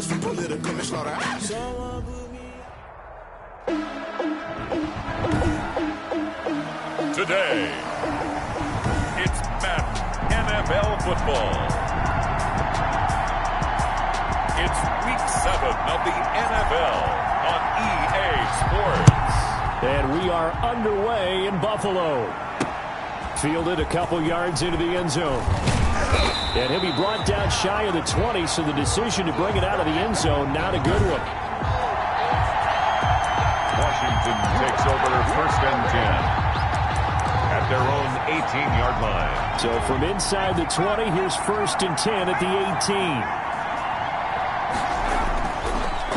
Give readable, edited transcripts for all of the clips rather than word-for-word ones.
Today, it's Madden NFL football. It's Week 7 of the NFL on EA Sports. And we are underway in Buffalo. Fielded a couple yards into the end zone. And he'll be brought down shy of the 20, so the decision to bring it out of the end zone, not a good one. Washington takes over first and 10. At their own 18-yard line. So from inside the 20, here's first and 10 at the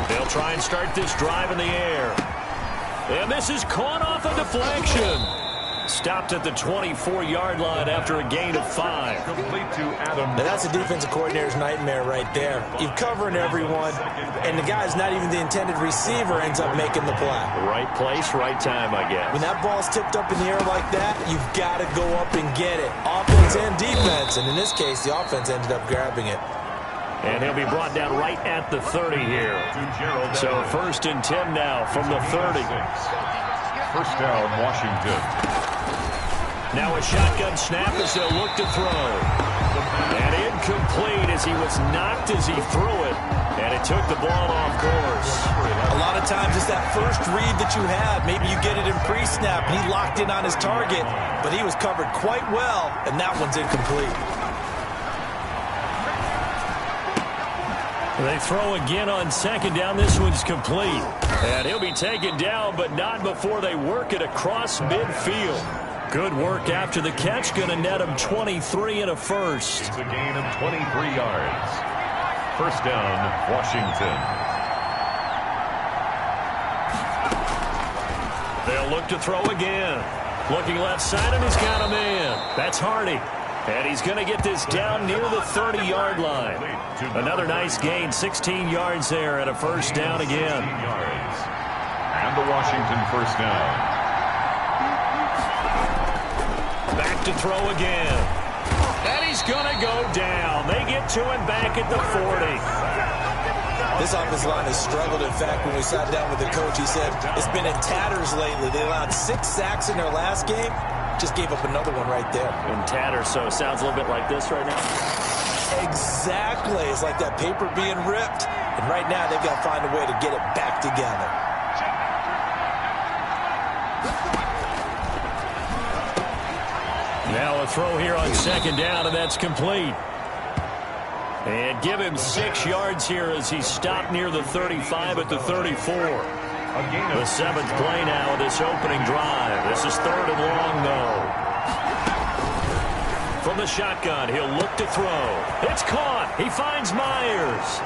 18. They'll try and start this drive in the air. And this is caught off a deflection. Stopped at the 24-yard line after a gain of 5. Complete to Adam. Now that's a defensive coordinator's nightmare right there. You're covering everyone, and the guy's not even the intended receiver ends up making the play. Right place, right time, I guess. When that ball's tipped up in the air like that, you've got to go up and get it. Offense and defense, and in this case, the offense ended up grabbing it. And he'll be brought down right at the 30 here. So first and 10 now from the 30. First down, Washington. Now a shotgun snap as they'll look to throw. And incomplete as he was knocked as he threw it. And it took the ball off course. A lot of times it's that first read that you have. Maybe you get it in pre-snap and he locked in on his target. But he was covered quite well, and that one's incomplete. They throw again on second down. This one's complete. And he'll be taken down, but not before they work it across midfield. Good work after the catch. Going to net him 23 and a first. It's a gain of 23 yards. First down, Washington. They'll look to throw again. Looking left side, and he's got a man. That's Hardy. And he's going to get this down near the 30-yard line. Another nice gain, 16 yards there, and a first down again. And the Washington first down. Back to throw again. And he's going to go down. They get to him back at the 40. This offensive line has struggled. In fact, when we sat down with the coach, he said it's been in tatters lately. They allowed 6 sacks in their last game. Just gave up another one right there. In tatters, so it sounds a little bit like this right now. Exactly. It's like that paper being ripped. And right now, they've got to find a way to get it back together. Now a throw here on second down, and that's complete. And give him 6 yards here as he stopped near the 35 at the 34. The 7th play now of this opening drive. This is third and long, though. From the shotgun, he'll look to throw. It's caught. He finds Myers.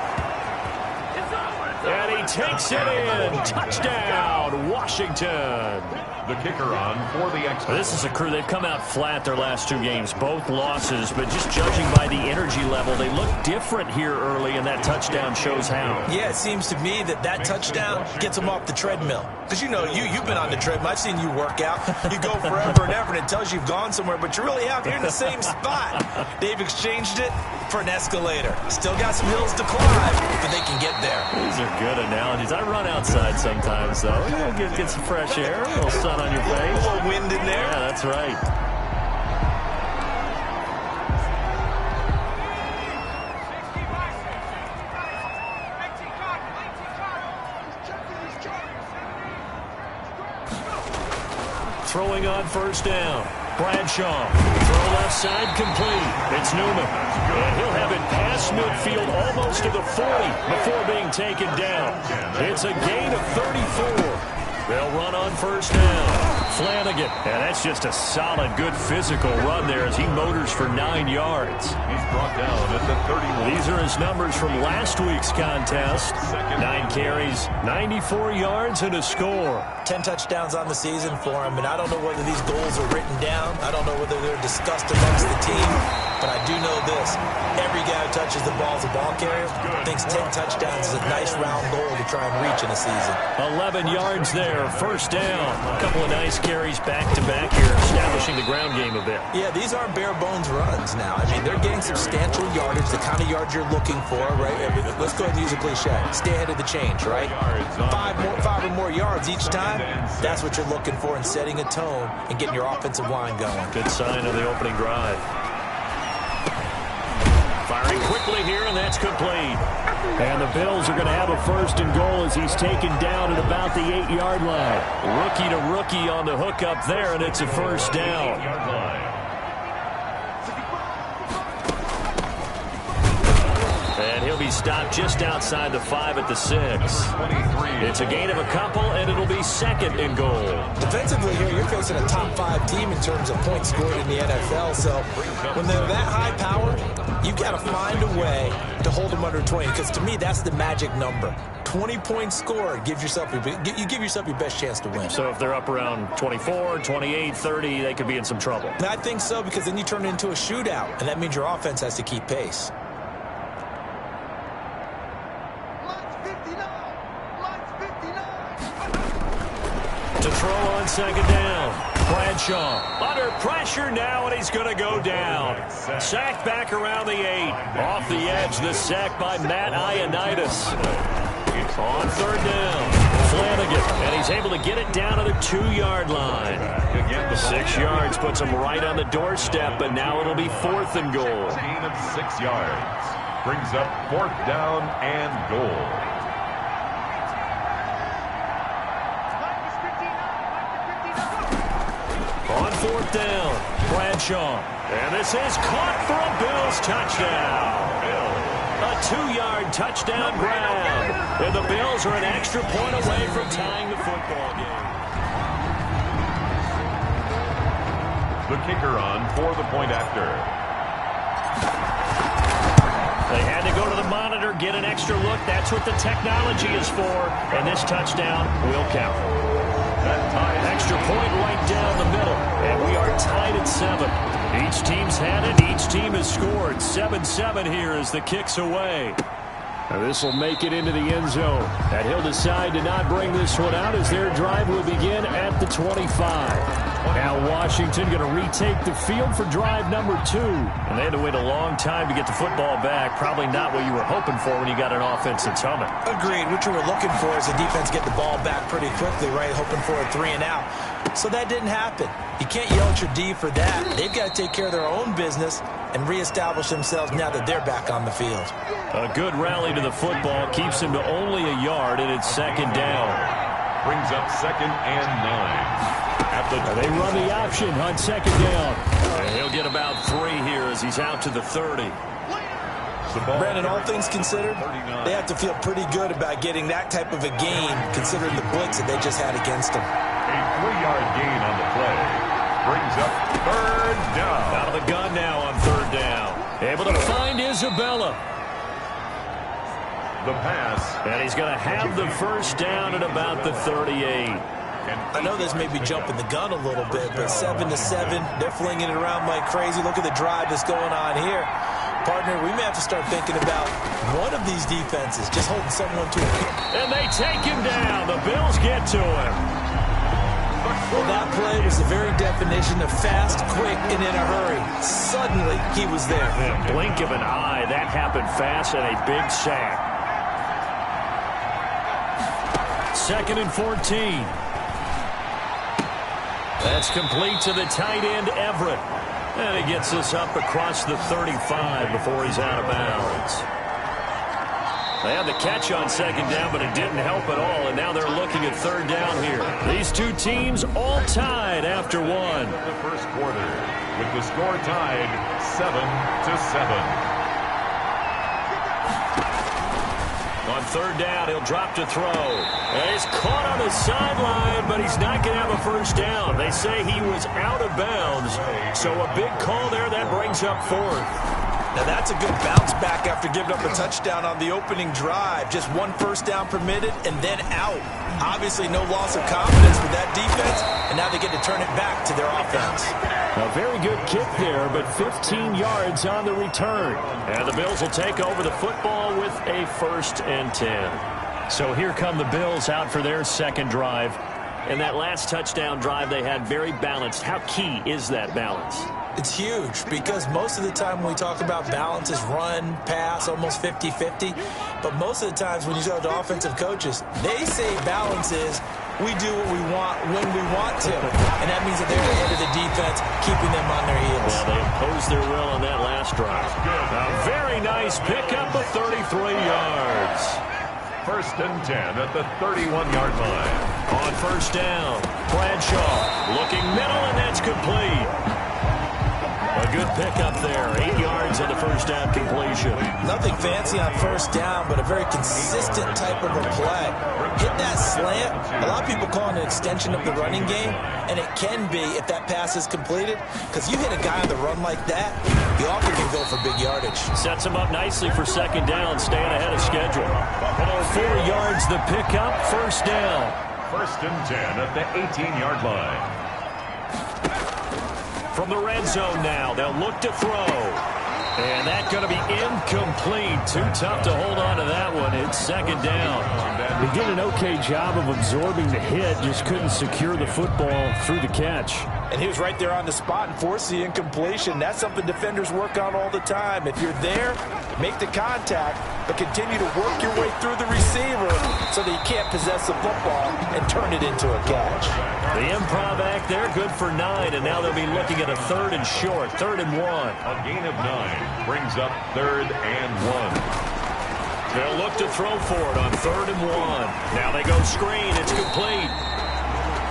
And he takes it in. Touchdown, Washington. The kicker on for the extra. This is a crew. They've come out flat their last 2 games, both losses, but just judging by the energy level, they look different here early, and that touchdown shows how. Yeah, it seems to me that touchdown gets them off the treadmill. Because you know, you've been on the treadmill. I've seen you work out. You go forever and ever, and it tells you you've gone somewhere, but you really have. You're in the same spot. They've exchanged it for an escalator. Still got some hills to climb, but they can get there. These are good analogies. I run outside sometimes, though. You know, get some fresh air, a little sun on your face. A little wind in there. Yeah, that's right. Throwing on first down. Bradshaw. Throw left side complete. It's Newman. And he'll have it past midfield almost to the 40 before being taken down. It's a gain of 34. They'll run on first down. Flanagan. And that's just a solid, good physical run there as he motors for 9 yards. He's brought down at the 31. These are his numbers from last week's contest. 9 carries, 94 yards, and a score. 10 touchdowns on the season for him, and I don't know whether these goals are written down. I don't know whether they're discussed amongst the team. but I do know this. Every guy who touches the ball as a ball carrier thinks 10 touchdowns is a nice round goal to try and reach in a season. 11 yards there, first down. A couple of nice carries back-to-back here, establishing the ground game a bit. Yeah, these aren't bare-bones runs now. I mean, they're getting substantial yardage, the kind of yards you're looking for, right? I mean, let's go ahead and use a cliche. Stay ahead of the change, right? Five or more yards each time, that's what you're looking for in setting a tone and getting your offensive line going. Good sign of the opening drive. Firing quickly here, and that's complete. And the Bills are going to have a first and goal as he's taken down at about the 8-yard line. Rookie to rookie on the hook up there, and it's a first down. And he'll be stopped just outside the 5 at the 6. It's a gain of a couple, and it'll be second and goal. Defensively here, you're facing a top 5 team in terms of points scored in the NFL. So when they're that high powered, you've got to find a way to hold them under 20. Because to me, that's the magic number. 20 points scored, you give yourself your best chance to win. So if they're up around 24, 28, 30, they could be in some trouble. And I think so, because then you turn it into a shootout, and that means your offense has to keep pace. To throw on second down. Bradshaw under pressure now, and he's going to go down. Sacked back around the 8. Off the edge, the sack by Matt Ioannidis. On third down, Flanagan, and he's able to get it down to the 2-yard line. 6 yards puts him right on the doorstep, but now it'll be fourth and goal. Gain of 6 yards. Brings up fourth down and goal. On fourth down, Bradshaw. And this is caught for a Bills touchdown. A 2-yard touchdown grab. And the Bills are an extra point away from tying the football game. The kicker on for the point after. They had to go to the monitor, get an extra look. That's what the technology is for. And this touchdown will count. Extra point right down the middle, and we are tied at 7. Each team's had it. Each team has scored. 7-7 here as the kick's away. Now this will make it into the end zone. And he'll decide to not bring this one out as their drive will begin at the 25. Now Washington going to retake the field for drive number 2. And they had to wait a long time to get the football back. Probably not what you were hoping for when you got an offense that's humming. Agreed. What you were looking for is the defense get the ball back pretty quickly, right? Hoping for a 3 and out. So that didn't happen. You can't yell at your D for that. They've got to take care of their own business and reestablish themselves now that they're back on the field. A good rally to the football keeps him to only a yard, and it's second down. Brings up second and 9. They run the option on second down. And he'll get about 3 here as he's out to the 30. Brandon, all things considered, they have to feel pretty good about getting that type of a gain, considering the blitz that they just had against them. A 3-yard gain on the play. Brings up third down. Out of the gun now on third down. Able to find Isabella. The pass. And he's going to have the first down at about the 38. I know this may be jumping the gun a little bit, but 7-7, they're flinging it around like crazy. Look at the drive that's going on here. Partner, we may have to start thinking about one of these defenses just holding someone to it. And they take him down. The Bills get to him. Well, that play was the very definition of fast, quick, and in a hurry. Suddenly, he was there. Blink of an eye. That happened fast and a big sack. Second and 14. That's complete to the tight end, Everett. And he gets us up across the 35 before he's out of bounds. They had the catch on second down, but it didn't help at all, and now they're looking at third down here. These two teams all tied after one. The first quarter, with the score tied 7-7. On third down, he'll drop to throw. And he's caught on the sideline, but he's not going to have a first down. They say he was out of bounds. So a big call there that brings up fourth. Now that's a good bounce back after giving up a touchdown on the opening drive. Just one first down permitted and then out. Obviously no loss of confidence with that defense, and now they get to turn it back to their offense. A very good kick there, but 15 yards on the return. And the Bills will take over the football with a 1st and 10. So here come the Bills out for their second drive. And that last touchdown drive they had very balanced. How key is that balance? It's huge because most of the time when we talk about balance is run, pass, almost 50-50. But most of the times when you talk to offensive coaches, they say balance is we do what we want when we want to. And that means that they're ahead of the defense, keeping them on their heels. Well, they imposed their will on that last drive. A very nice pickup of 33 yards. 1st and 10 at the 31-yard line. On 1st down, Bradshaw looking middle, and that's complete. A good pickup there. 8 yards on the 1st down completion. Nothing fancy on 1st down, but a very consistent type of a play. Hit that slant. A lot of people call it an extension of the running game, and it can be if that pass is completed, because you hit a guy on the run like that, you often can go for big yardage. Sets him up nicely for 2nd down, staying ahead of schedule. 4 yards the pickup, 1st down. 1st and 10 at the 18-yard line. From the red zone now, they'll look to throw. And that's going to be incomplete. Too tough to hold on to that one. It's 2nd down. They did an okay job of absorbing the hit, just couldn't secure the football through the catch. And he was right there on the spot and forced the incompletion. That's something defenders work on all the time. If you're there, make the contact, but continue to work your way through the receiver so that you can't possess the football and turn it into a catch. The improv act there, good for 9, and now they'll be looking at a 3rd and short, 3rd and 1. A gain of 9 brings up 3rd and 1. They'll look to throw for it on 3rd and 1. Now they go screen, it's complete.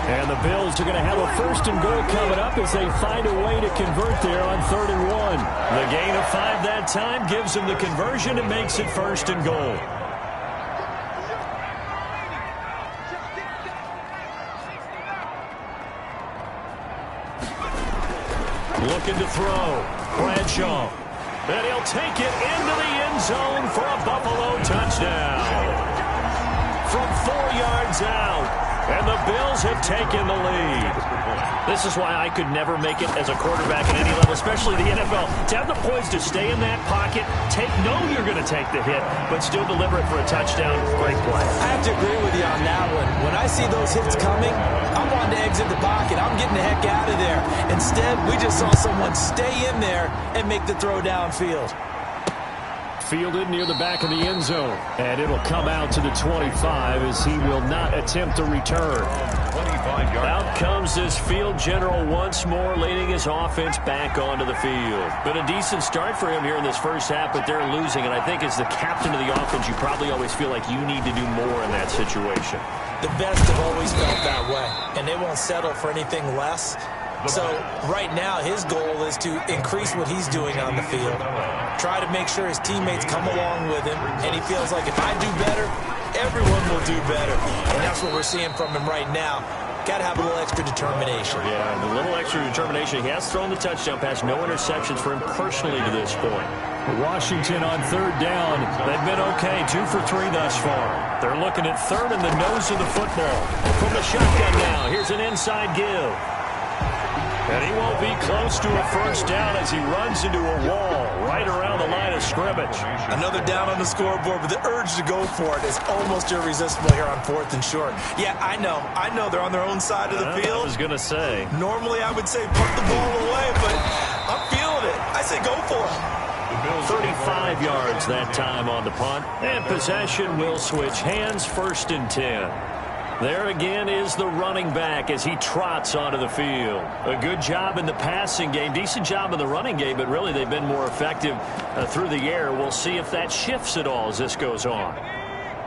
And the Bills are going to have a 1st and goal coming up as they find a way to convert there on 3rd and 1. The gain of 5 that time gives them the conversion and makes it 1st and goal. Looking to throw. Bradshaw. And he'll take it into the end zone for a Buffalo touchdown. From 4 yards out. And the Bills have taken the lead. This is why I could never make it as a quarterback at any level, especially the NFL. To have the poise to stay in that pocket, know you're going to take the hit, but still deliver it for a touchdown. Great play. I have to agree with you on that one. When I see those hits coming, I'm wanting to exit the pocket. I'm getting the heck out of there. Instead, we just saw someone stay in there and make the throw downfield. Fielded near the back of the end zone. And it'll come out to the 25 as he will not attempt a return. 25 yards. Out comes this field general once more, leading his offense back onto the field. Been a decent start for him here in this first half, but they're losing. And I think as the captain of the offense, you probably always feel like you need to do more in that situation. The best have always felt that way, and they won't settle for anything less. So right now his goal is to increase what he's doing on the field. Try to make sure his teammates come along with him, and he feels like if I do better, everyone will do better. And that's what we're seeing from him right now. Got to have a little extra determination. Yeah, a little extra determination. He has thrown the touchdown pass, no interceptions for him personally to this point. Washington on 3rd down. They've been okay, 2 for 3 thus far. They're looking at 3rd in the nose of the football. From the shotgun now, here's an inside give. And he won't be close to a 1st down as he runs into a wall right around the line of scrimmage. Another down on the scoreboard, but the urge to go for it is almost irresistible here on 4th and short. Yeah, I know they're on their own side of the field. I was going to say. Normally I would say put the ball away, but I'm feeling it. I say go for it. 35 yards that time on the punt. And possession will switch hands, 1st and 10. There again is the running back as he trots onto the field. A good job in the passing game, decent job in the running game, but really they've been more effective through the air. We'll see if that shifts at all as this goes on.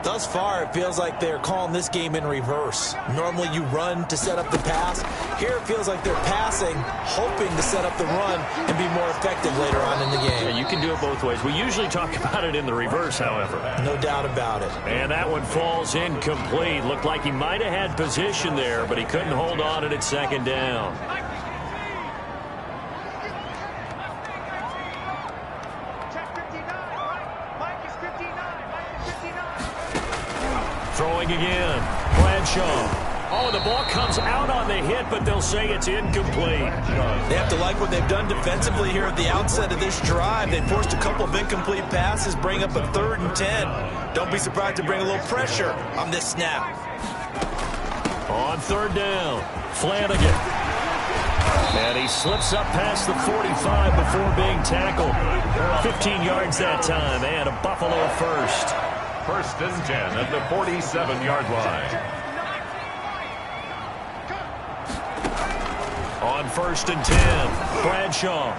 Thus far, it feels like they're calling this game in reverse. Normally you run to set up the pass. Here it feels like they're passing, hoping to set up the run and be more effective later on in the game. Yeah, you can do it both ways. We usually talk about it in the reverse, however. No doubt about it. And that one falls incomplete. Looked like he might have had position there, but he couldn't hold on it at 2nd down. Throwing again. Bradshaw. Oh, the ball comes out on the hit, but they'll say it's incomplete. They have to like what they've done defensively here at the outset of this drive. They forced a couple of incomplete passes, bring up a 3rd and 10. Don't be surprised to bring a little pressure on this snap. On 3rd down, Flanagan. And he slips up past the 45 before being tackled. 15 yards that time, and a Buffalo first. 1st and 10 at the 47-yard line. On 1st and 10, Bradshaw.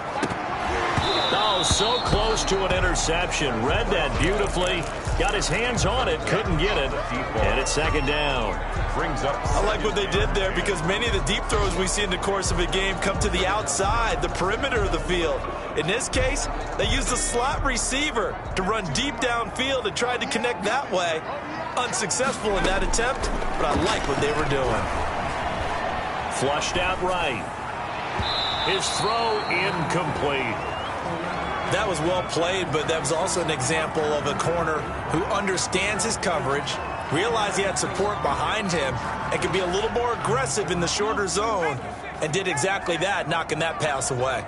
Oh, so close to an interception. Read that beautifully. Got his hands on it, couldn't get it. And it's 2nd down. Brings up. I like what they did there because many of the deep throws we see in the course of a game come to the outside, the perimeter of the field. In this case, they used the slot receiver to run deep downfield and tried to connect that way. Unsuccessful in that attempt, but I like what they were doing. Flushed out right. His throw incomplete. That was well played, but that was also an example of a corner who understands his coverage, realized he had support behind him, and could be a little more aggressive in the shorter zone, and did exactly that, knocking that pass away.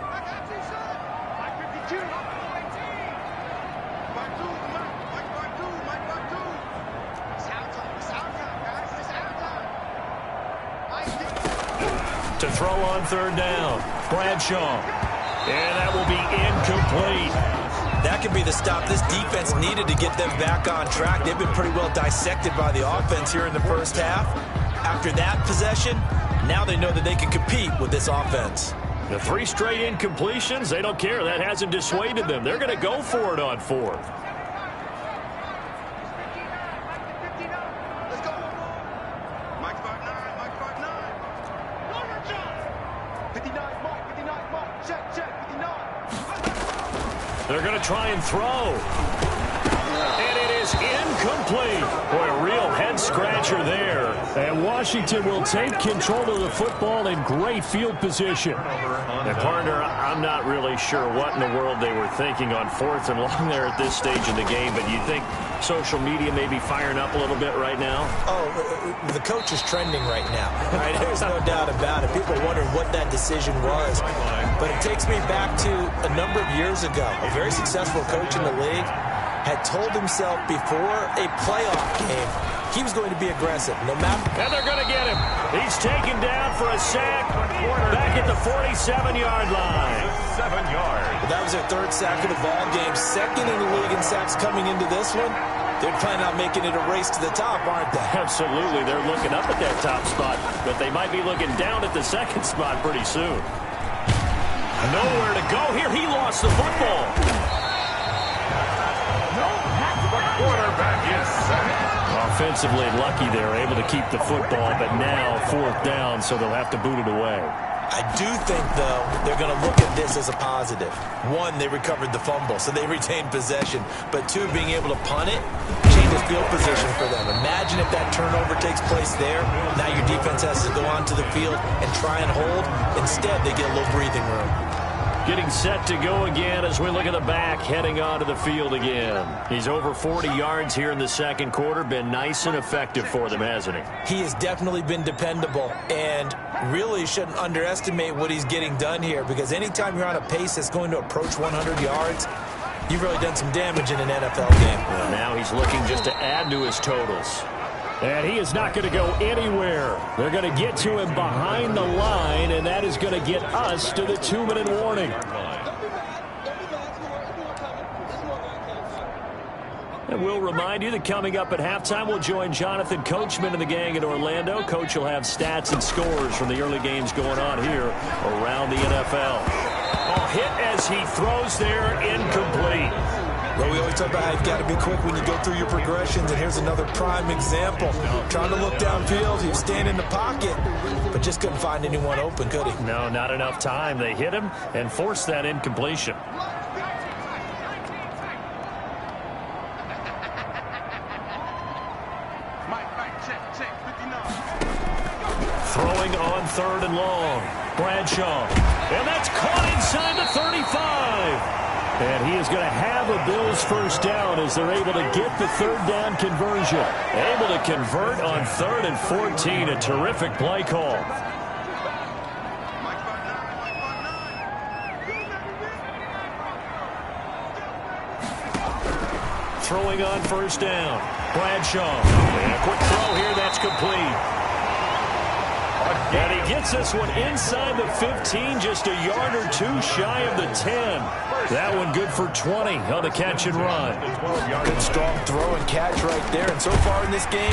To throw on 3rd down, Bradshaw. And that will be incomplete. That could be the stop this defense needed to get them back on track. They've been pretty well dissected by the offense here in the first half. After that possession, now they know that they can compete with this offense. The 3 straight incompletions, they don't care. That hasn't dissuaded them. They're going to go for it on 4th. They're going to try and throw. And it is incomplete. Boy, a real head-scratcher there. And Washington will take control of the football in great field position. And, partner, I'm not really sure what in the world they were thinking on 4th and long there at this stage in the game, but you think social media may be firing up a little bit right now? Oh, the coach is trending right now. Right? There's no doubt about it. People wondering what that decision was. But it takes me back to a number of years ago. A very successful coach in the league had told himself before a playoff game he was going to be aggressive. No matter. And they're going to get him. He's taken down for a sack back at the 47-yard line. 7 yards. Well, that was their 3rd sack of the ball game. 2nd in the league in sacks coming into this one. They're planning on making it a race to the top, aren't they? Absolutely. They're looking up at that top spot, but they might be looking down at the 2nd spot pretty soon. Nowhere to go here. He lost the football. Quarterback is set. Offensively lucky they're able to keep the football, but now 4th down, so they'll have to boot it away. I do think, though, they're going to look at this as a positive. 1, they recovered the fumble, so they retained possession. But 2, being able to punt it changes field position for them. Imagine if that turnover takes place there. Now your defense has to go onto the field and try and hold. Instead, they get a little breathing room. Getting set to go again as we look at the back, heading onto the field again. He's over 40 yards here in the 2nd quarter. Been nice and effective for them, hasn't he? He has definitely been dependable, and really shouldn't underestimate what he's getting done here, because anytime you're on a pace that's going to approach 100 yards, you've really done some damage in an NFL game. Well, now he's looking just to add to his totals. And he is not going to go anywhere. They're going to get to him behind the line, and that is going to get us to the 2-minute warning. And we'll remind you that coming up at halftime, we'll join Jonathan Coachman and the gang in Orlando. Coach will have stats and scores from the early games going on here around the NFL. Oh, hit as he throws there, incomplete. Well, we always talk about how you've got to be quick when you go through your progressions, and here's another prime example. Trying to look downfield, he was staying in the pocket, but just couldn't find anyone open, could he? No, not enough time. They hit him and forced that incompletion. Throwing on 3rd and long. Bradshaw. And that's caught inside the 35. And he is going to have a Bills first down as they're able to get the third down conversion. Able to convert on 3rd and 14. A terrific play call. Throwing on first down. Bradshaw. And a quick throw here. That's complete. And he gets this one inside the 15, just a yard or two shy of the 10. That one good for 20 on the catch and run. Good strong throw and catch right there. And so far in this game,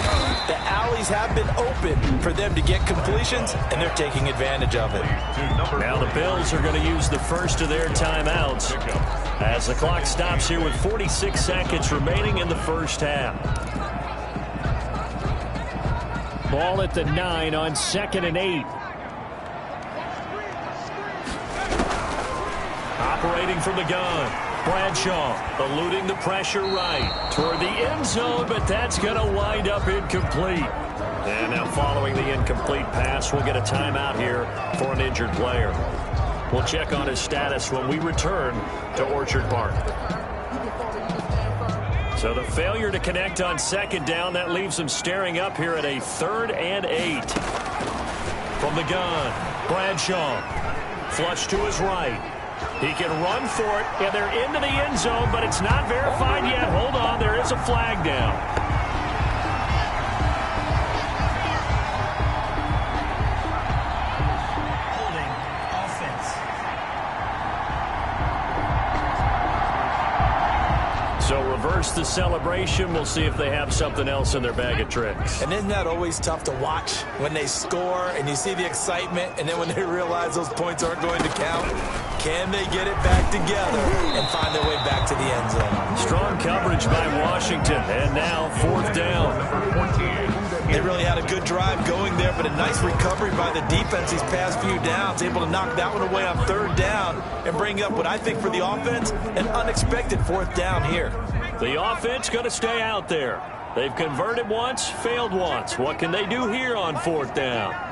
the alleys have been open for them to get completions, and they're taking advantage of it. Now the Bills are going to use the first of their timeouts as the clock stops here with 46 seconds remaining in the first half. Ball at the 9 on 2nd and 8. Operating from the gun. Bradshaw eluding the pressure right toward the end zone, but that's going to wind up incomplete. And now following the incomplete pass, we'll get a timeout here for an injured player. We'll check on his status when we return to Orchard Park. So the failure to connect on 2nd down, that leaves them staring up here at a 3rd and 8. From the gun, Bradshaw. Flush to his right. He can run for it, and they're into the end zone, but it's not verified yet. Hold on, there is a flag down. Holding offense. So reverse the celebration. We'll see if they have something else in their bag of tricks. And isn't that always tough to watch when they score and you see the excitement, and then when they realize those points aren't going to count? Can they get it back together and find their way back to the end zone? Strong coverage by Washington, and now 4th down. They really had a good drive going there, but a nice recovery by the defense these past few downs, able to knock that one away on 3rd down and bring up what I think for the offense, an unexpected 4th down here. The offense going to stay out there. They've converted once, failed once. What can they do here on 4th down?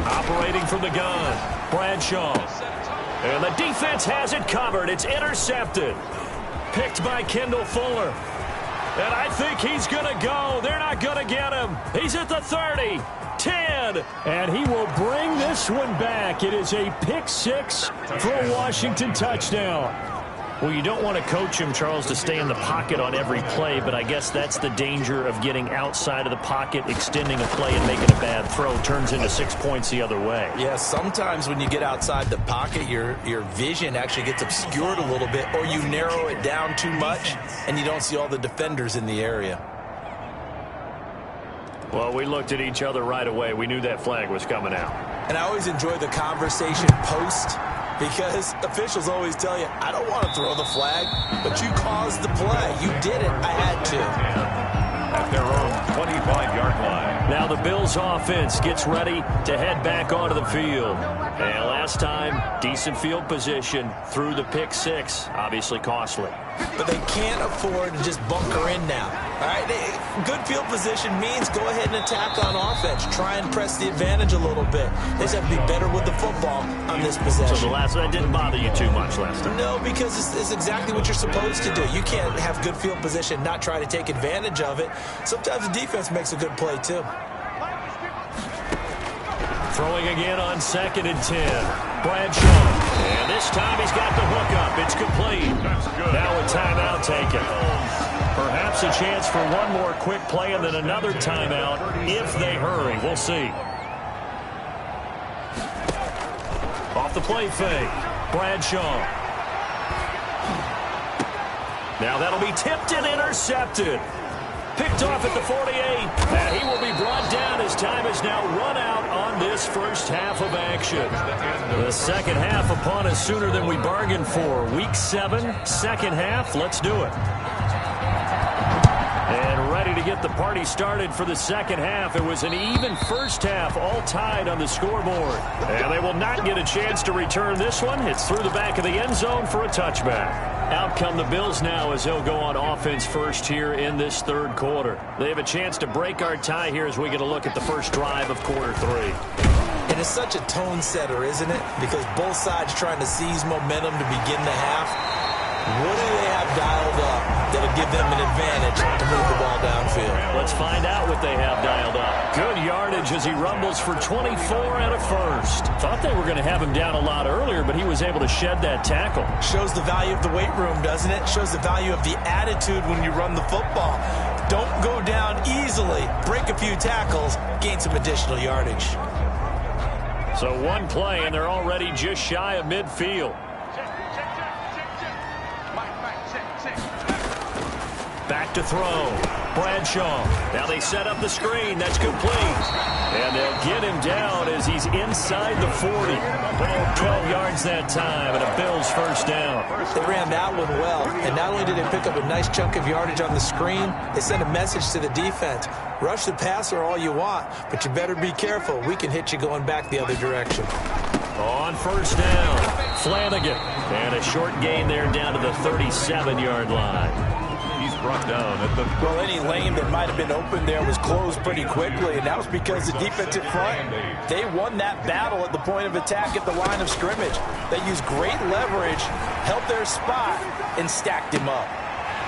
Operating from the gun, Bradshaw. And the defense has it covered. It's intercepted. Picked by Kendall Fuller. And I think he's going to go. They're not going to get him. He's at the 30, 10. And he will bring this one back. It is a pick 6 for a Washington touchdown. Well, you don't want to coach him, Charles, to stay in the pocket on every play, but I guess that's the danger of getting outside of the pocket, extending a play and making a bad throw. Turns into 6 points the other way. Yeah, sometimes when you get outside the pocket, your vision actually gets obscured a little bit, or you narrow it down too much, and you don't see all the defenders in the area. Well, we looked at each other right away. We knew that flag was coming out. And I always enjoy the conversation post, because officials always tell you, I don't want to throw the flag, but you caused the play. You did it. I had to. At their own 25-yard line. Now the Bills offense gets ready to head back onto the field. And last time, decent field position through the pick 6. Obviously costly. But they can't afford to just bunker in now. All right, good field position means go ahead and attack on offense. Try and press the advantage a little bit. They just have to be better with the football on this possession. So the last one didn't bother you too much last time? No, because it's exactly what you're supposed to do. You can't have good field position, not try to take advantage of it. Sometimes the defense makes a good play, too. Throwing again on 2nd and 10. Bradshaw. And this time he's got the hook up. It's complete. Now a timeout taken. Perhaps a chance for one more quick play and then another timeout if they hurry. We'll see. Off the play fake. Bradshaw. Now that'll be tipped and intercepted. Picked off at the 48, and he will be brought down as time is now run out on this first half of action. The second half upon us sooner than we bargained for. Week 7, second half. Let's do it. And ready to get the party started for the second half. It was an even first half, all tied on the scoreboard. And they will not get a chance to return this one. It's through the back of the end zone for a touchback. Out come the Bills now as they'll go on offense first here in this third quarter. They have a chance to break our tie here as we get a look at the first drive of quarter 3. And it's such a tone setter, isn't it? Because both sides trying to seize momentum to begin the half. What do they have dialed up that'll give them an advantage to move the ball downfield? Let's find out what they have dialed up. Good yardage as he rumbles for 24 and a first. Thought they were going to have him down a lot earlier, but he was able to shed that tackle. Shows the value of the weight room, doesn't it? Shows the value of the attitude when you run the football. Don't go down easily. Break a few tackles. Gain some additional yardage. So one play, and they're already just shy of midfield. Back to throw. Bradshaw. Now they set up the screen. That's complete. And they'll get him down as he's inside the 40. 12 yards that time, and a Bills first down. They ran that one well, and not only did they pick up a nice chunk of yardage on the screen, they sent a message to the defense. Rush the passer all you want, but you better be careful. We can hit you going back the other direction. On first down, Flanagan. And a short gain there down to the 37-yard line. He's brought down at the... Well, any lane that might have been open there was closed pretty quickly, and that was because the defensive front, they won that battle at the point of attack at the line of scrimmage. They used great leverage, held their spot, and stacked him up.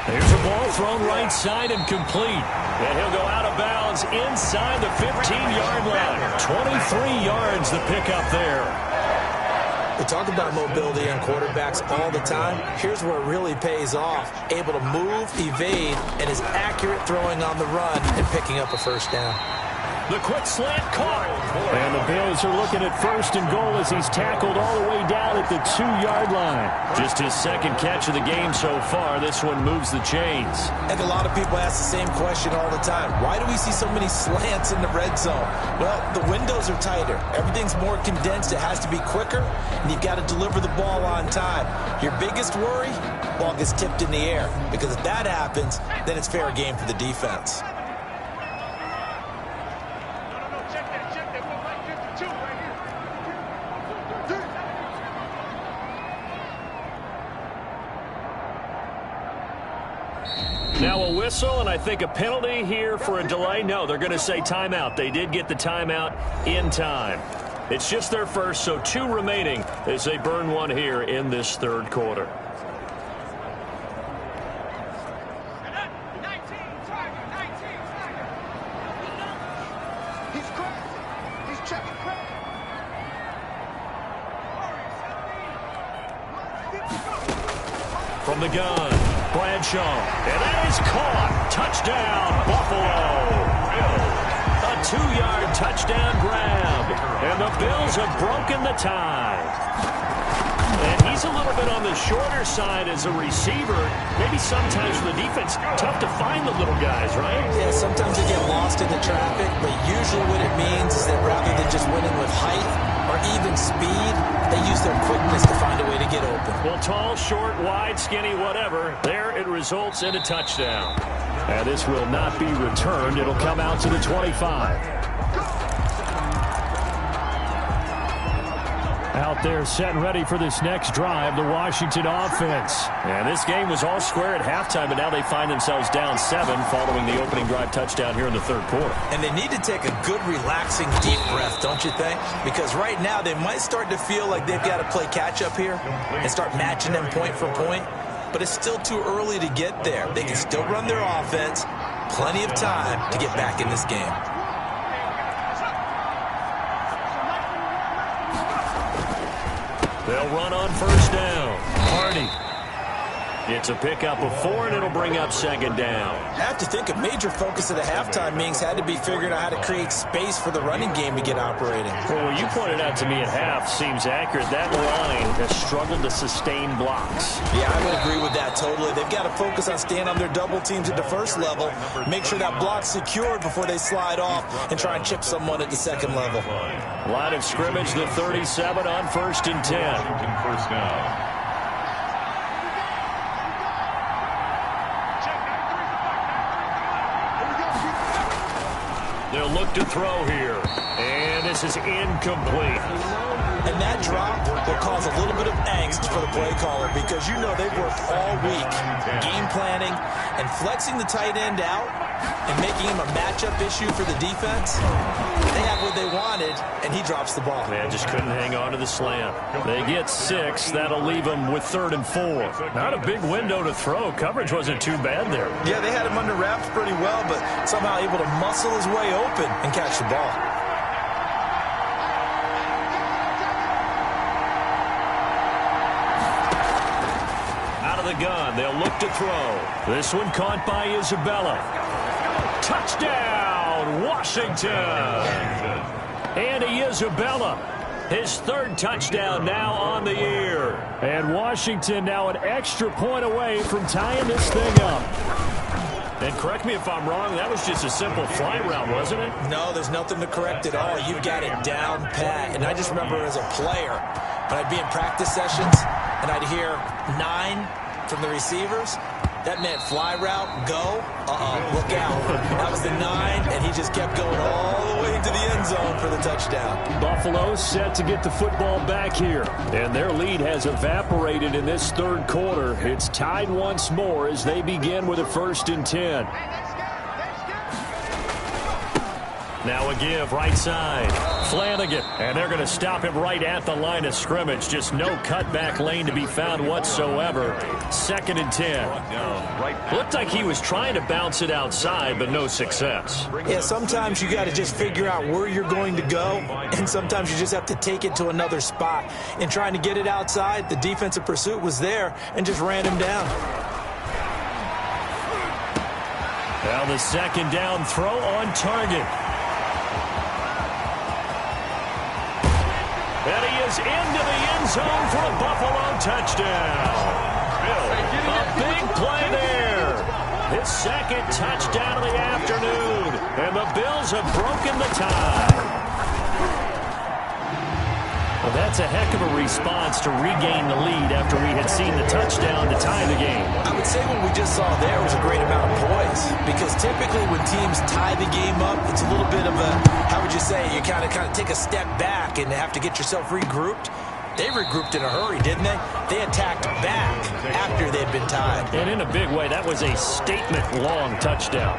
There's a ball thrown right side and complete. And he'll go out of bounds inside the 15-yard line. 23 yards the pickup there. We talk about mobility on quarterbacks all the time. Here's where it really pays off. Able to move, evade, and is accurate throwing on the run and picking up a first down. The quick slant caught. And the Bills are looking at first and goal as he's tackled all the way down at the 2-yard line. Just his second catch of the game so far. This one moves the chains. And a lot of people ask the same question all the time. Why do we see so many slants in the red zone? Well, the windows are tighter. Everything's more condensed. It has to be quicker, and you've got to deliver the ball on time. Your biggest worry, ball gets tipped in the air. Because if that happens, then it's fair game for the defense. Now a whistle, and I think a penalty here for a delay. No, they're going to say timeout. They did get the timeout in time. It's just their first, so 2 remaining as they burn one here in this third quarter. From the gun, Bradshaw, and that is caught. Touchdown, Buffalo. A 2-yard touchdown grab, and the Bills have broken the tie. And he's a little bit on the shorter side as a receiver. Maybe sometimes for the defense, tough to find the little guys, right? Yeah, sometimes they get lost in the traffic, but usually what it means is that rather than just winning with height or even speed, they use their quickness to find a way to get open. Well, tall, short, wide, skinny, whatever, there it results in a touchdown. And this will not be returned. It'll come out to the 25. Out there set and ready for this next drive, the Washington offense. And this game was all square at halftime, but now they find themselves down 7 following the opening drive touchdown here in the third quarter. And they need to take a good, relaxing, deep breath, don't you think? Because right now they might start to feel like they've got to play catch-up here and start matching them point for point. But it's still too early to get there. They can still run their offense. Plenty of time to get back in this game. They'll run on first down. Hardy. It's a pickup of 4, and it'll bring up second down. I have to think a major focus of the halftime meetings had to be figuring out how to create space for the running game to get operating. Well, what you pointed out to me at half seems accurate. That line has struggled to sustain blocks. Yeah, I would agree with that totally. They've got to focus on staying on their double teams at the first level, make sure that block's secured before they slide off and try and chip someone at the second level. Line of scrimmage, the 37 on first and 10. First down. They'll look to throw here. And this is incomplete. And that drop will cause a little bit of angst for the play caller because you know they've worked all week game planning and flexing the tight end out and making him a matchup issue for the defense. They have what they wanted, and he drops the ball. Man, just couldn't hang on to the slant. They get 6. That'll leave them with 3rd and 4. Not a big window to throw. Coverage wasn't too bad there. Yeah, they had him under wraps pretty well, but somehow able to muscle his way open and catch the ball. The gun. They'll look to throw. This one caught by Isabella. Touchdown, Washington. Andy Isabella, his 3rd touchdown now on the year. And Washington now an extra point away from tying this thing up. And correct me if I'm wrong, that was just a simple fly route, wasn't it? No, there's nothing to correct at all. You've got it down pat. And I just remember as a player, when I'd be in practice sessions and I'd hear 9 from the receivers, that meant fly route, go, look out. That was the 9, and he just kept going all the way to the end zone for the touchdown. Buffalo set to get the football back here, and their lead has evaporated in this 3rd quarter. It's tied once more as they begin with a 1st and 10. Now a give, right side. Flanagan, and they're going to stop him right at the line of scrimmage. Just no cutback lane to be found whatsoever. 2nd and 10. Looked like he was trying to bounce it outside, but no success. Yeah, sometimes you got to just figure out where you're going to go, and sometimes you just have to take it to another spot. In trying to get it outside, the defensive pursuit was there and just ran him down. Now the 2nd down throw on target. And he is into the end zone for a Buffalo touchdown. A big play there. His 2nd touchdown of the afternoon. And the Bills have broken the tie. Well, that's a heck of a response to regain the lead after we had seen the touchdown to tie the game. I would say what we just saw there was a great amount of poise, because typically when teams tie the game up, it's a little bit of a, how would you say, you kind of take a step back and have to get yourself regrouped. They regrouped in a hurry, didn't they? They attacked back after they'd been tied. And in a big way, that was a statement-long touchdown.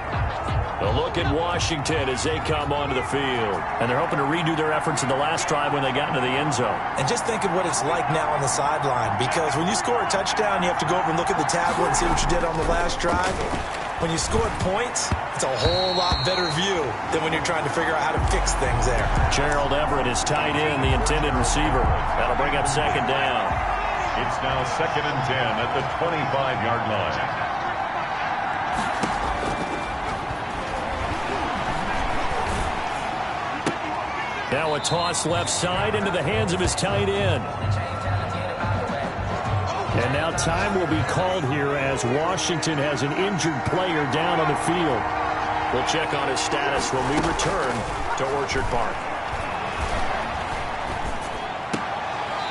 A look at Washington as they come onto the field. And they're hoping to redo their efforts in the last drive when they got into the end zone. And just think of what it's like now on the sideline, because when you score a touchdown, you have to go over and look at the tablet and see what you did on the last drive. When you score points, it's a whole lot better view than when you're trying to figure out how to fix things there. Gerald Everett is tied in, the intended receiver. That'll bring up 2nd down. It's now 2nd and 10 at the 25-yard line. Now a toss left side into the hands of his tight end. And now time will be called here as Washington has an injured player down on the field. We'll check on his status when we return to Orchard Park.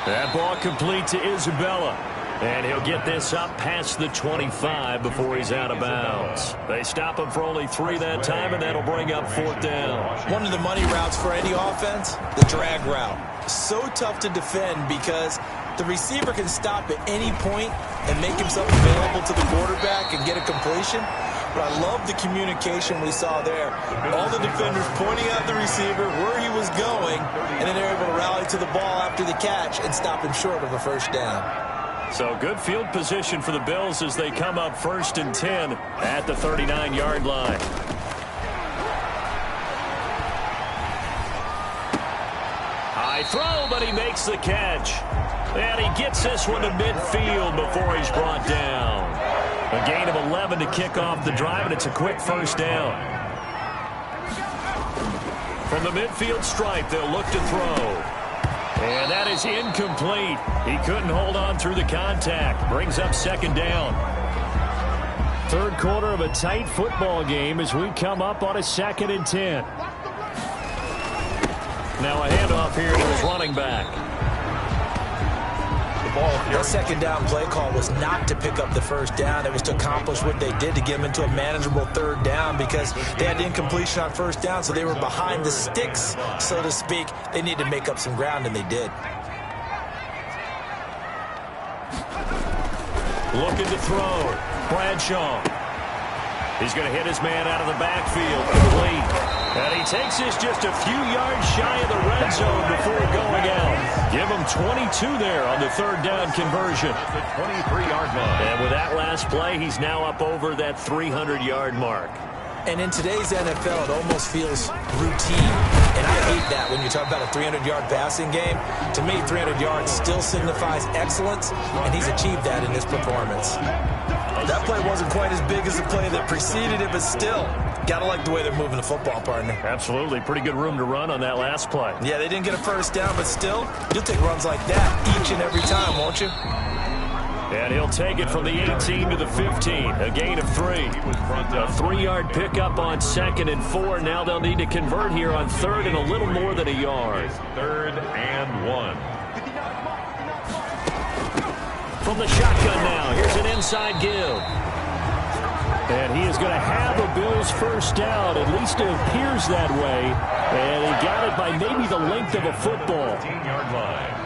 That ball complete to Isabella. And he'll get this up past the 25 before he's out of bounds. They stop him for only 3 that time, and that'll bring up 4th down. One of the money routes for any offense, the drag route. So tough to defend because the receiver can stop at any point and make himself available to the quarterback and get a completion. But I love the communication we saw there. All the defenders pointing at the receiver where he was going, and then they're able to rally to the ball after the catch and stop him short of a 1st down. So good field position for the Bills as they come up 1st and 10 at the 39-yard line. High throw, but he makes the catch. And he gets this one to midfield before he's brought down. A gain of 11 to kick off the drive, and it's a quick 1st down. From the midfield stripe, they'll look to throw. And that is incomplete. He couldn't hold on through the contact. Brings up 2nd down. 3rd quarter of a tight football game as we come up on a 2nd and 10. Now a handoff here to his running back. the ball carrier. That second down play call was not to pick up the first down. It was to accomplish what they did to get them into a manageable third down because they had incompletion on first down, so they were behind the sticks, so to speak. They needed to make up some ground, and they did. Looking to throw. Bradshaw. He's going to hit his man out of the backfield. Complete. And he takes this just a few yards shy of the red zone before going out. Give him 22 there on the third down conversion. The 23-yard line. And with that last play, he's now up over that 300-yard mark. And in today's NFL, it almost feels routine. And I hate that when you talk about a 300-yard passing game. To me, 300 yards still signifies excellence, and he's achieved that in this performance. That play wasn't quite as big as the play that preceded it, but still, got to like the way they're moving the football, partner. Absolutely. Pretty good room to run on that last play. Yeah, they didn't get a first down, but still, you'll take runs like that each and every time, won't you? And he'll take it from the 18 to the 15. A gain of 3. A 3-yard pickup on 2nd and 4. Now they'll need to convert here on 3rd and a little more than a yard. 3rd and 1. From the shotgun now. Here's an inside give. And he is going to have a Bills first down. At least it appears that way. And he got it by maybe the length of a football. 15-yard line.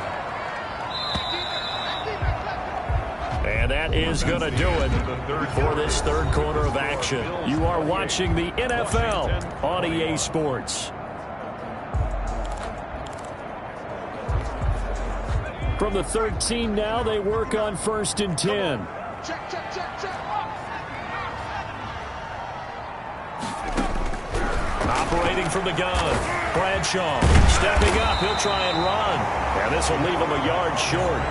And that is going to do it for this third quarter of action. You are watching the NFL on EA Sports. From the 13 now, they work on 1st and 10. Operating from the gun. Bradshaw stepping up. He'll try and run. And this will leave him a yard short.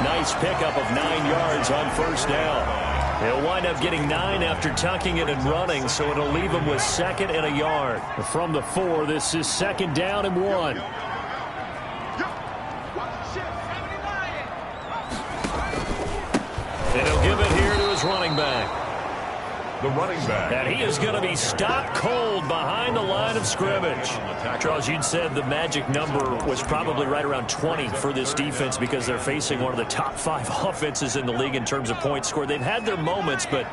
Nice pickup of 9 yards on first down. He'll wind up getting 9 after tucking it and running, so it'll leave him with 2nd and a yard. From the 4, this is 2nd down and 1. And he'll give it here to his running back. The running back. And he is going to be stopped cold behind the line of scrimmage. Charles, you'd said the magic number was probably right around 20 for this defense because they're facing one of the top 5 offenses in the league in terms of points scored. They've had their moments, but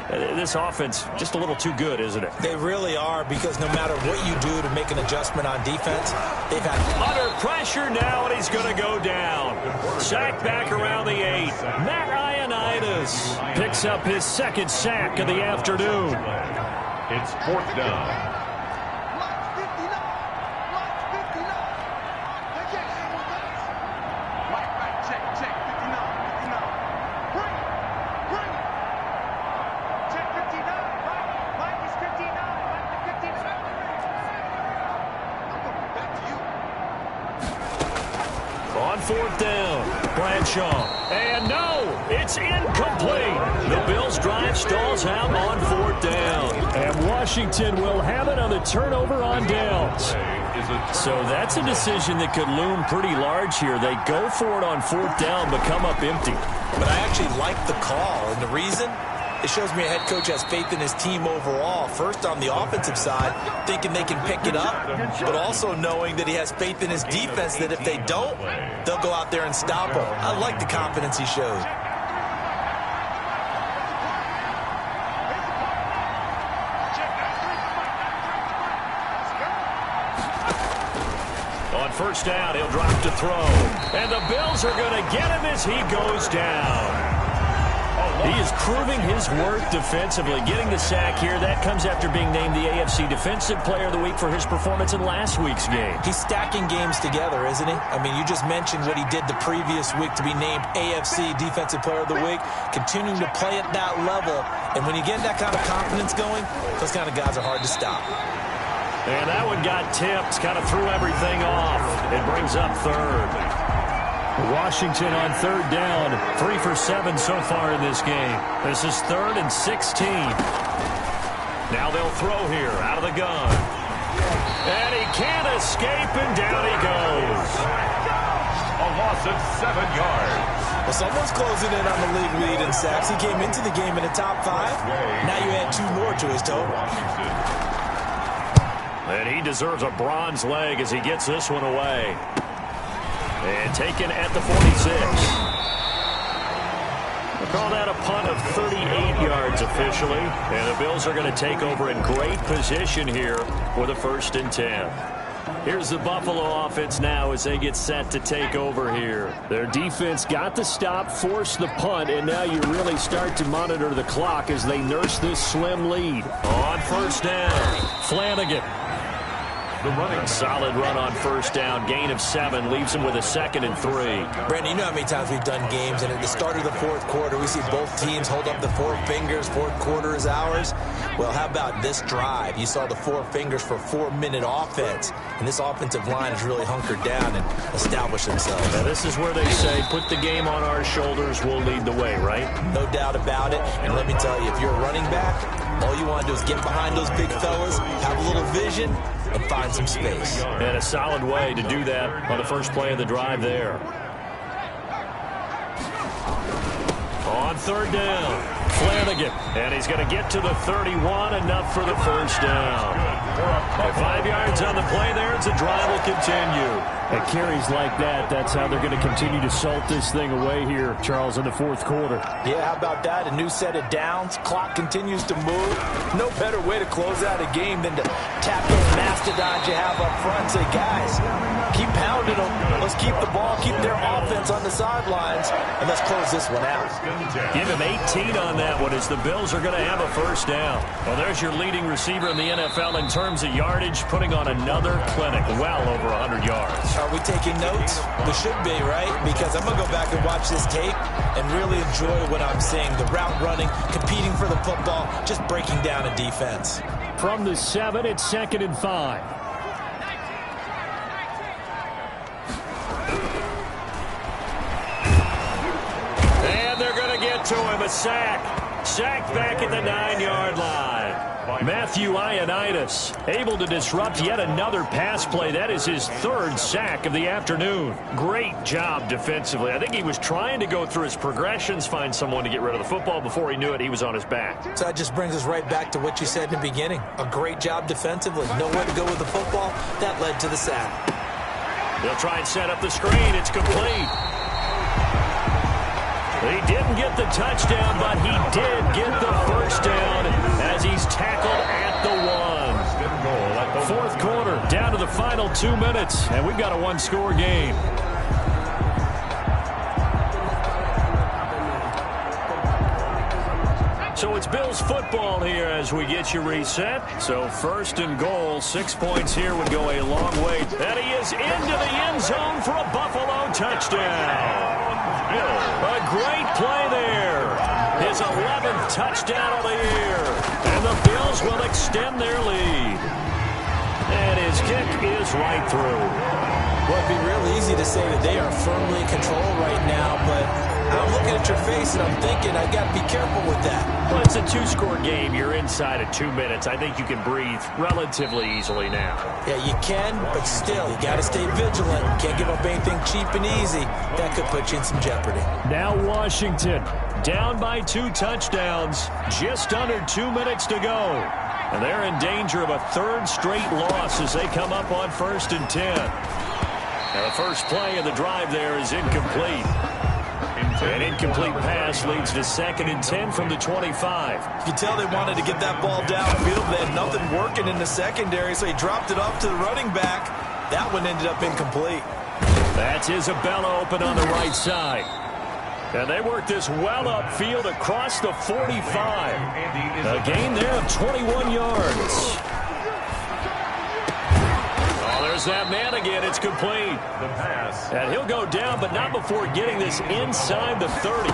this offense just a little too good, isn't it? They really are, because no matter what you do to make an adjustment on defense, they've had... Under pressure now, and he's going to go down. Sacked back around the 8. Matt Ioannidis picks up his 2nd sack of the afternoon. It's 4th down. On 4th down, Bradshaw. And no, it's incomplete. The Bills' drive stalls out on 4th down. And Washington will have it on the turnover on downs. So that's a decision that could loom pretty large here. They go for it on 4th down, but come up empty. But I actually like the call, and the reason? It shows me a head coach has faith in his team overall. First, on the offensive side, thinking they can pick it up, but also knowing that he has faith in his defense that if they don't, they'll go out there and stop him. I like the confidence he showed. On 1st down, he'll drop to throw. And the Bills are going to get him as he goes down. He is proving his worth defensively, getting the sack here. That comes after being named the AFC Defensive Player of the Week for his performance in last week's game. He's stacking games together, isn't he? I mean, you just mentioned what he did the previous week to be named AFC Defensive Player of the Week, continuing to play at that level. And when you get that kind of confidence going, those kind of guys are hard to stop. And that one got tipped, kind of threw everything off. It brings up 3rd. Washington on 3rd down, 3 for 7 so far in this game. This is 3rd and 16. Now they'll throw here out of the gun. And he can't escape, and down he goes. A loss of 7 yards. Well, someone's closing in on the league lead in sacks. He came into the game in the top 5. Now you add 2 more to his total. And he deserves a bronze leg as he gets this one away. And taken at the 46. We'll call that a punt of 38 yards officially. And the Bills are going to take over in great position here with a 1st and 10. Here's the Buffalo offense now as they get set to take over here. Their defense got the stop, forced the punt, and now you really start to monitor the clock as they nurse this slim lead. On 1st down, Flanagan. The running solid run on 1st down. Gain of 7 leaves him with a 2nd and 3. Brandon, you know how many times we've done games, and at the start of the 4th quarter, we see both teams hold up the 4 fingers. 4th quarter is ours. Well, how about this drive? You saw the 4 fingers for 4-minute offense, and this offensive line has really hunkered down and established themselves. Now, this is where they say, put the game on our shoulders, we'll lead the way, right? No doubt about it. And let me tell you, if you're a running back, all you want to do is get behind those big fellas, have a little vision, and find some space. And a solid way to do that on the first play of the drive there. On 3rd down, Flanagan. And he's going to get to the 31, enough for the 1st down. And 5 yards on the play there as the drive will continue. At carries like that, that's how they're going to continue to salt this thing away here, Charles, in the 4th quarter. Yeah, how about that? A new set of downs. Clock continues to move. No better way to close out a game than to tap those mastodons you have up front and say, guys, keep pounding them. Let's keep the ball, keep their offense on the sidelines, and let's close this one out. Give him 18 on that one as the Bills are going to have a 1st down. Well, there's your leading receiver in the NFL in terms of yardage, putting on another clinic, well over 100 yards. Are we taking notes? We should be, right? Because I'm going to go back and watch this tape and really enjoy what I'm seeing. The route running, competing for the football, just breaking down a defense. From the 7, it's 2nd and 5. And they're going to get to him, a sack. Sacked back at the 9-yard line. Matthew Ioannidis able to disrupt yet another pass play. That is his 3rd sack of the afternoon. Great job defensively. I think he was trying to go through his progressions, find someone to get rid of the football. Before he knew it, he was on his back. So that just brings us right back to what you said in the beginning. A great job defensively. Nowhere to go with the football. That led to the sack. They'll try and set up the screen. It's complete. He didn't get the touchdown, but he did get the 1st down as he's tackled at the 1. 4th quarter, down to the final 2 minutes, and we've got a 1-score game. So it's Bills football here as we get you reset. So 1st and goal, 6 points here would go a long way. And he is into the end zone for a Buffalo touchdown. A great play there. His 11th touchdown of the year. And the Bills will extend their lead. And his kick is right through. Well, it'd be real easy to say that they are firmly in control right now, but I'm looking at your face and I'm thinking I got to be careful with that. Well, it's a 2-score game. You're inside of 2 minutes. I think you can breathe relatively easily now. Yeah, you can, but still, you got to stay vigilant. Can't give up anything cheap and easy. That could put you in some jeopardy. Now Washington Down by 2 touchdowns. Just under 2 minutes to go. And they're in danger of a 3rd straight loss as they come up on 1st and 10. And the first play of the drive there is incomplete. An incomplete pass leads to 2nd and 10 from the 25. You can tell they wanted to get that ball downfield. They had nothing working in the secondary, so he dropped it off to the running back. That one ended up incomplete. That's Isabella open on the right side. And they work this well upfield across the 45. A gain there of 21 yards. There's that man again. It's complete. The pass. And he'll go down, but not before getting this inside the 30.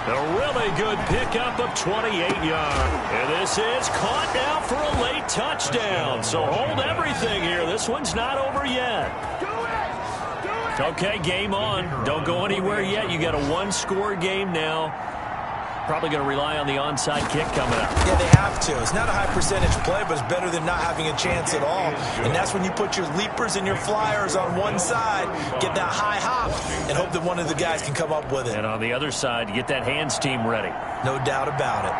A really good pickup of 28 yards. And this is caught now for a late touchdown. So hold everything here. This one's not over yet. Okay, game on. Don't go anywhere yet. You got a 1-score game now. Probably going to rely on the onside kick coming up. Yeah, they have to. It's not a high percentage play, but it's better than not having a chance at all. And that's when you put your leapers and your flyers on one side, get that high hop, and hope that one of the guys can come up with it. And on the other side, you get that hands team ready. No doubt about it.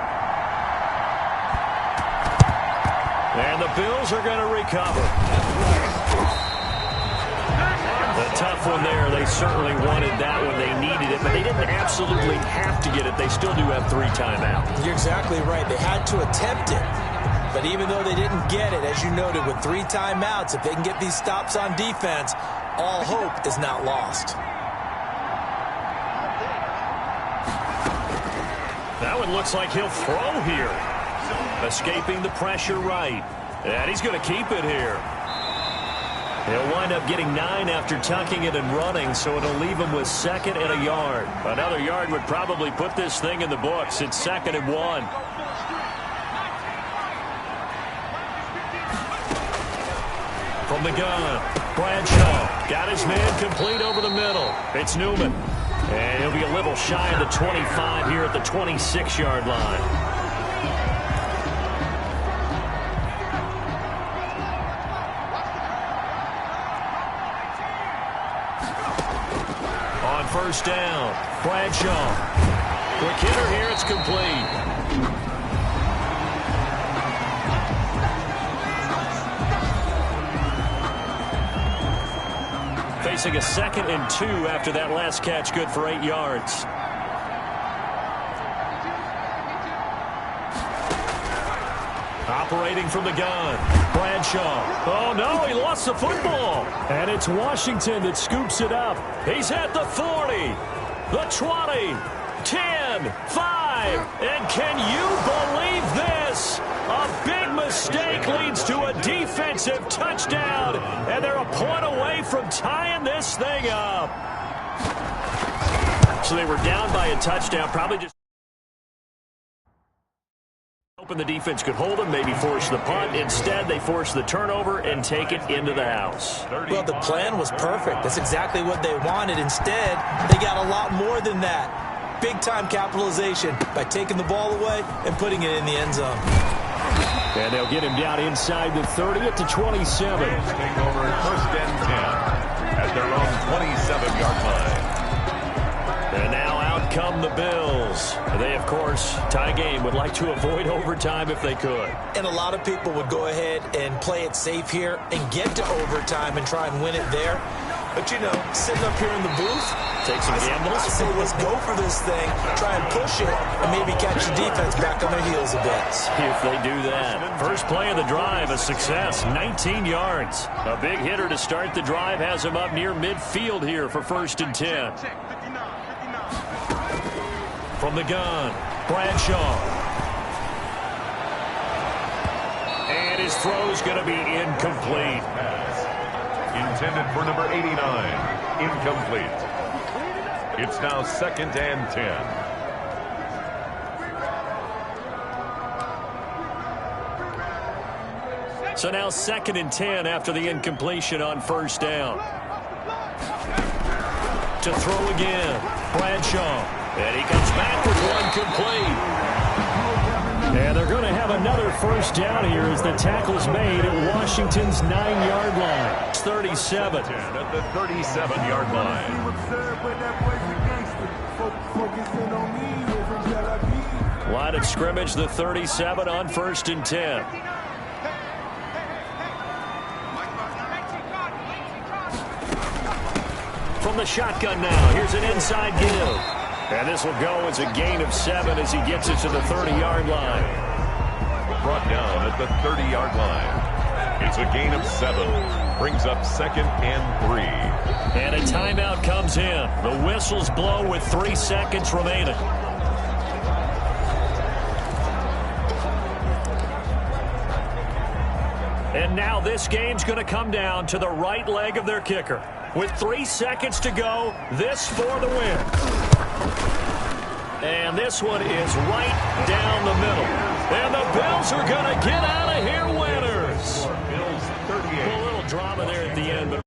And the Bills are going to recover. The tough tough one there. They certainly wanted that when they needed it, but they didn't absolutely have to get it. They still do have 3 timeouts. You're exactly right. They had to attempt it. But even though they didn't get it, as you noted, with 3 timeouts, if they can get these stops on defense, all hope is not lost. That one looks like he'll throw here. Escaping the pressure right. And he's going to keep it here. He'll wind up getting 9 after tucking it and running, so it'll leave him with 2nd and a yard. Another yard would probably put this thing in the books. It's 2nd and 1. From the gun, Bradshaw got his man complete over the middle. It's Newman. And he'll be a little shy of the 25 here at the 26-yard line. On first down, Bradshaw. Quick hitter here, it's complete. Facing a 2nd and 2 after that last catch, good for 8 yards. Operating from the gun, Bradshaw. Oh, no, he lost the football. And it's Washington that scoops it up. He's at the 40, the 20, 10, 5. And can you believe this? A big mistake leads to a defensive touchdown, and they're a point away from tying this thing up. So they were down by a touchdown, probably just hoping the defense could hold them, maybe force the punt. Instead, they force the turnover and take it into the house. Well, the plan was perfect. That's exactly what they wanted. Instead, they got a lot more than that. Big-time capitalization by taking the ball away and putting it in the end zone. And they'll get him down inside the 30 at the 27. Take over 1st and 10 at their own 27-yard line. And now out come the Bills. They, of course, tie game, would like to avoid overtime if they could. And a lot of people would go ahead and play it safe here and get to overtime and try and win it there. But, you know, sitting up here in the booth, take some gambles. I say let's go for this thing, try and push it, and maybe catch the defense back on their heels a bit. See if they do that. First play of the drive, a success, 19 yards. A big hitter to start the drive has him up near midfield here for 1st and 10. From the gun, Bradshaw. And his throw's going to be incomplete. Intended for number 89. Incomplete. It's now 2nd and 10. So now 2nd and 10 after the incompletion on first down. To throw again, Bradshaw. And he comes back with one complete. And they're going to have another first down here as the tackle's made at Washington's 9-yard line. It's 37. At the 37-yard line. Line of scrimmage, the 37 on 1st and 10. From the shotgun now, here's an inside give. And this will go as a gain of 7 as he gets it to the 30-yard line. Brought down at the 30-yard line. It's a gain of 7. Brings up 2nd and 3. And a timeout comes in. The whistles blow with 3 seconds remaining. And now this game's going to come down to the right leg of their kicker. With 3 seconds to go, this for the win. And this one is right down the middle. And the Bills are going to get out of here winners. Bills 38. A little drama there at the end, but